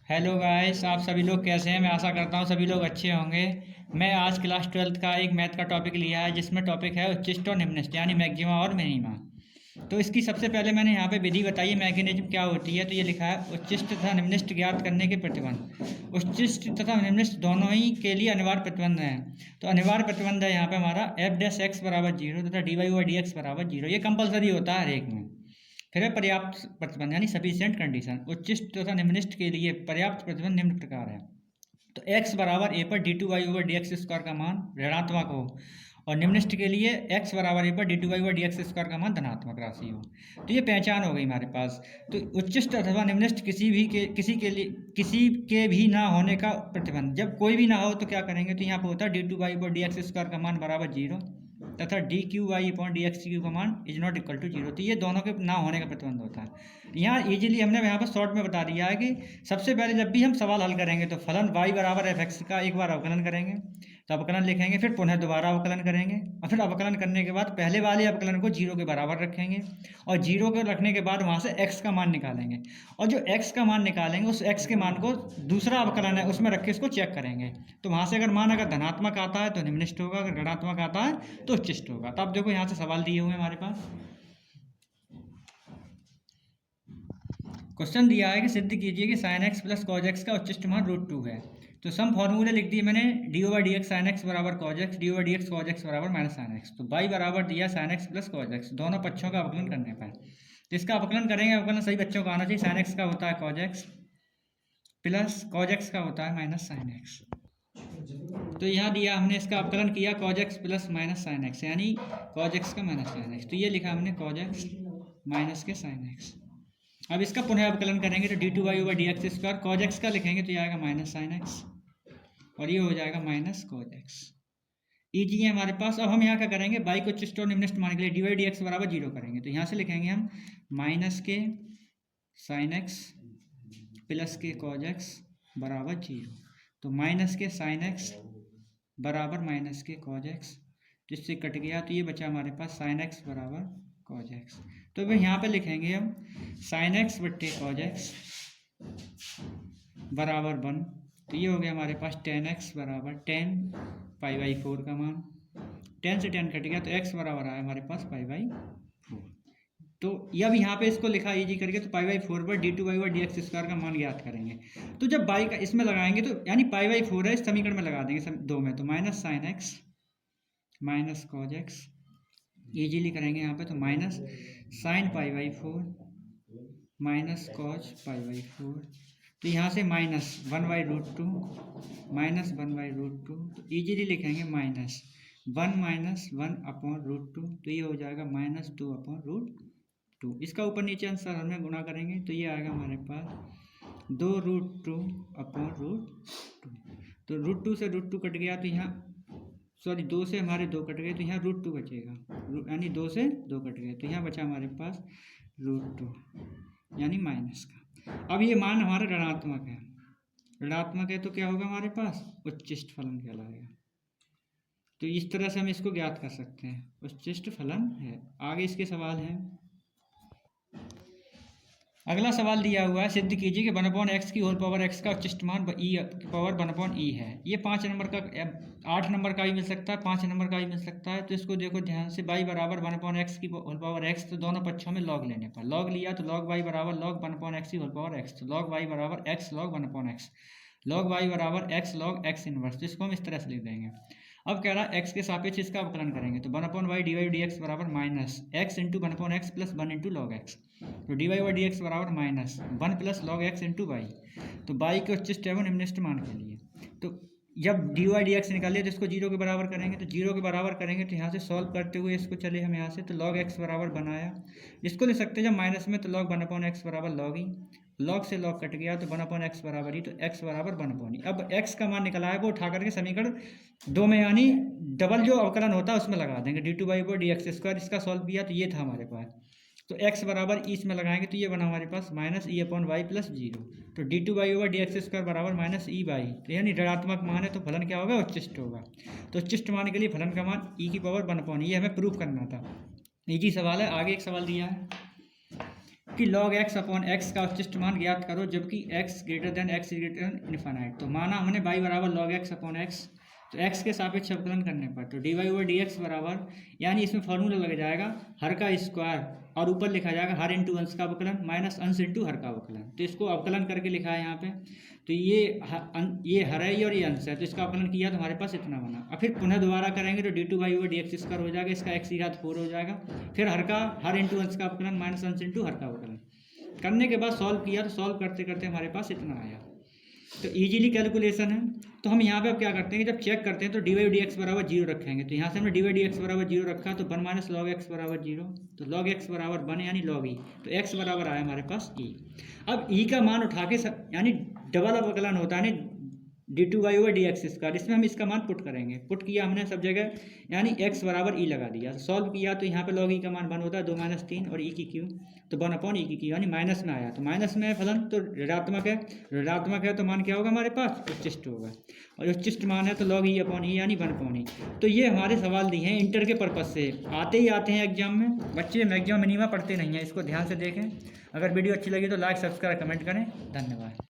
Hello guys, आप सभी लोग कैसे हैं। मैं आशा करता हूँ सभी लोग अच्छे होंगे। मैं आज क्लास 12th का एक मैथ का टॉपिक लिया है जिसमें टॉपिक है उच्चिष्ट और निम्निष्ट यानी मैक्सिमा और मिनिमा। तो इसकी सबसे पहले मैंने यहाँ पे विधि बताई है, मैकेनिज्म क्या होती है। तो ये लिखा है उच्चिष्ट तथा निम्निष्ट ज्ञात करने के प्रतिबंध। उच्चिष्ट तथा निम्निष्ट दोनों ही के लिए अनिवार्य प्रतिबंध है। तो अनिवार्य प्रतिबंध है यहाँ पे हमारा एफ डैश एक्स बराबर जीरो तथा D Y over D X बराबर जीरो। ये कंपलसरी होता है हर एक में। फिर है पर्याप्त प्रतिबंध यानी सफिशिएंट कंडीशन। उच्चिष्ट तथा निम्निष्ट के लिए पर्याप्त प्रतिबंध निम्न प्रकार है। तो x बराबर a पर D two Y over D X square का मान ऋणात्मक हो और निम्निष्ट के लिए x बराबर a पर D two Y over D X square का मान धनात्मक राशि हो। तो ये पहचान हो गई हमारे पास। तो उच्चिष्ट अथवा निम्निष्ट किसी के भी ना होने का प्रतिबंध। जब कोई भी ना हो तो क्या करेंगे, तो यहाँ पे होता है D two Y over D X square का मान बराबर जीरो तथा D Q Y upon D X Q का मान is not equal to zero. तो ये दोनों के ना होने का प्रतिबंध होता है। यहाँ इजीली हमने यहाँ पर शॉर्ट में बता दिया है कि सबसे पहले जब भी हम सवाल हल करेंगे तो फलन y बराबर एफ एक्स का एक बार अवकलन करेंगे, तो अवकलन लिखेंगे, फिर पुनः दोबारा अवकलन करेंगे और फिर अवकलन करने के बाद पहले वाले अवकलन को जीरो के बराबर रखेंगे और जीरो के रखने के बाद वहाँ से x का मान निकालेंगे और जो x का मान निकालेंगे उस x के मान को दूसरा अवकलन है उसमें रख के इसको चेक करेंगे। तो वहाँ से अगर धनात्मक आता है तो निम्निष्ट होगा, अगर ऋणात्मक आता है तो उच्चिष्ट होगा। तो अब देखो यहाँ से सवाल दिए हुए हैं हमारे पास। क्वेश्चन दिया है कि सिद्ध कीजिए कि sign X plus cos X का उच्चिष्ट मान रूट टू है। तो सम फॉर्मूले लिख दिए मैंने, D over D X sine X बराबर cos X, D over D X cos X बराबर माइनस साइन एक्स। तो बाई बराबर दिया sine X plus cos X, दोनों पक्षों का अवकलन करने पर। तो इसका अवकलन करेंगे, अवकलन सही बच्चों को आना चाहिए। साइन एक्स का होता है cause X plus cos X का होता है माइनस साइन एक्स। तो यहाँ दिया हमने इसका अवकलन किया cos X plus minus sine X यानी कॉज एक्स का माइनस साइन एक्स। तो ये लिखा हमने कॉज एक्स माइनस के साइन एक्स। अब इसका पुनः अवकलन करेंगे तो D two Y over D X square cos X का लिखेंगे तो ये आएगा माइनस साइन एक्स और ये हो जाएगा माइनस कॉज एक्स। ईजी है हमारे पास। अब हम यहाँ क्या करेंगे, बाई को उच्चिष्ट और निम्निष्ट मान के लिए डी वाई डी एक्स बराबर जीरो करेंगे। तो यहाँ से लिखेंगे हम माइनस के साइन एक्स प्लस के कॉज एक्स बराबर जीरो। तो माइनस के साइन एक्स बराबर माइनस के कॉज एक्स, तो इससे कट गया तो ये बचा हमारे पास साइन एक्स बराबर कॉज एक्स। तो फिर यहाँ पे लिखेंगे हम साइन एक्स बट्टे कॉज एक्स बराबर 1। तो ये हो गया हमारे पास टेन एक्स बराबर 10 पाई बाई 4 का मान। 10 से 10 कट गया तो x बराबर आया हमारे पास पाई बाई 4। तो अब यहाँ पे इसको लिखा इजी करके, तो पाई बाई 4 पर D two Y over D X square का मान ज्ञात करेंगे। तो जब बाई का इसमें लगाएंगे तो यानी पाई बाई 4 है, इस समीकरण में लगा देंगे दो में, तो minus sine X minus cos X easily करेंगे यहाँ पे। तो minus sine pi by 4 minus cos pi by 4। तो यहाँ से minus 1 by root two minus 1 by root two. तो ईजीली लिखेंगे माइनस 1 अपॉन रूट टू। तो ये हो जाएगा माइनस 2 अपॉन रूट टू। इसका ऊपर नीचे आंसर हमें गुणा करेंगे तो ये आएगा हमारे पास 2 root two upon root two. तो रूट टू से रूट टू कट गया तो यहाँ सॉरी 2 से हमारे 2 कट गए तो यहाँ रूट टू बचेगा, यानी 2 से 2 कट गए तो यहाँ बचा हमारे पास रूट टू यानी माइनस का। अब ये मान हमारा ऋणात्मक है, ऋणात्मक है तो क्या होगा हमारे पास उच्चिष्ट फलन कहलाएगा। तो इस तरह से हम इसको ज्ञात कर सकते हैं, उच्चिष्ट फलन है। आगे इसके सवाल हैं। अगला सवाल दिया हुआ है, सिद्ध कीजिए कि 1 एक्स की होल पावर एक्स का उच्चिष्ट मान ई की पावर 1 ई है। ये 5 नंबर का 8 नंबर का भी मिल सकता है, 5 नंबर का भी मिल सकता है। तो इसको देखो ध्यान से, बाई बराबर 1 एक्स की होल पावर एक्स, तो दोनों पक्षों में लॉग लेने पर लॉग लिया तो लॉग वाई बराबर लॉग 1 एक्स की होल पावर एक्स। तो लॉग वाई बराबर X log 1 X, log Y बराबर एक्स लॉग एक्स इनवर्स। तो इसको हम इस तरह से लिख देंगे। अब कह रहा है एक्स के सापेक्ष इसका अवकलन करेंगे तो 1 Y D Y D X बराबर minus X into 1 X plus 1 into log X. तो D Y by D X बराबर minus 1 plus log X into Y. तो बाई के उच्चिष्ट एवं निम्निष्ट मान के लिए तो जब डी वाई डी एक्स निकालिए तो इसको जीरो के बराबर करेंगे। तो जीरो के बराबर करेंगे तो यहाँ से सॉल्व करते हुए इसको चले हम यहाँ से, तो लॉग एक्स बराबर बनाया। इसको लिख सकते हैं जब माइनस में तो लॉग 1 एक्स बराबर लॉग ही, लॉग से लॉग कट गया तो 1 एक्स बराबर ही, तो एक्स बराबर 1 ही। अब एक्स का मान निकला है वो उठा करके समीकरण 2 में यानी डबल जो अवकलन होता है उसमें लगा देंगे, डी टू वाई पर डी एक्स स्क्वायर। इसका सॉल्व किया तो ये था हमारे पास। तो x बराबर ई इसमें लगाएंगे तो ये बना हमारे पास minus E upon Y plus zero. तो D two Y over D X square बराबर माइनस ई वाई। तो यानी ऋणात्मक मान है तो फलन क्या होगा उच्चिष्ट होगा। तो उच्चिष्ट मान के लिए फलन का मान ई की पावर 1 अपॉन, ये हमें प्रूव करना था। इजी सवाल है। आगे एक सवाल दिया है, कि log x अपॉन एक्स का उच्चिष्ट मान ज्ञात करो जबकि x ग्रेटर देन इन्फाइनाइट। तो माना हमने y बराबर log x अपॉन एक्स, तो x के सापेक्ष अवकलन करने पर तो dy ओवर dx बराबर, यानी इसमें फॉर्मूला लग जाएगा हर का स्क्वायर और ऊपर लिखा जाएगा हर इंटू अंश का अवकलन माइनस अंश इंटू हर का अवकलन। तो इसको अवकलन करके लिखा है यहाँ पे। तो ये हर है और ये अंश है, तो इसका अवकलन किया तो हमारे पास इतना बना। और फिर पुनः दोबारा करेंगे तो D two Y over D X square हो जाएगा, इसका x की घात 4 हो जाएगा। फिर हर इंटू अंश का अवकलन माइनस अंश इंटू हर का अवकलन करने के बाद सॉल्व किया, तो सॉल्व करते करते हमारे पास इतना आया। तो इजीली कैलकुलेशन है। तो हम यहाँ पे अब क्या करते हैं कि जब चेक करते हैं तो डी वाई डी एक्स बराबर 0 रखेंगे। तो यहाँ से हमने डी वाई डी एक्स बराबर 0 रखा, तो 1 माइनस लॉग एक्स बराबर 0, तो लॉग एक्स बराबर 1 यानी लॉग ई, तो एक्स बराबर आया हमारे पास ई। अब ई का मान उठा के यानी डबल अवकलन होता है D two Y over D X square, इसमें हम इसका मान पुट करेंगे। पुट किया हमने सब जगह, यानी एक्स बराबर ई लगा दिया। सॉल्व किया तो यहाँ पे लॉग ई का मान 1 होता है, 2 माइनस 3 और ई की क्यू, तो 1 अपॉन ई की क्यू, यानी माइनस में आया। तो माइनस में है फलन, तो ऋणात्मक है तो मान क्या होगा हमारे पास, उच्चिष्ट होगा। और उच्चिष्ट मान है तो लॉग ई अपॉन ई यानी 1 अपॉन ई। तो ये हमारे सवाल दिए हैं इंटर के पर्पज़ से, आते हैं एग्जाम में। बच्चे मैक्सिमम मिनिमम पढ़ते नहीं हैं, इसको ध्यान से देखें। अगर वीडियो अच्छी लगी तो लाइक सब्सक्राइब कमेंट करें। धन्यवाद।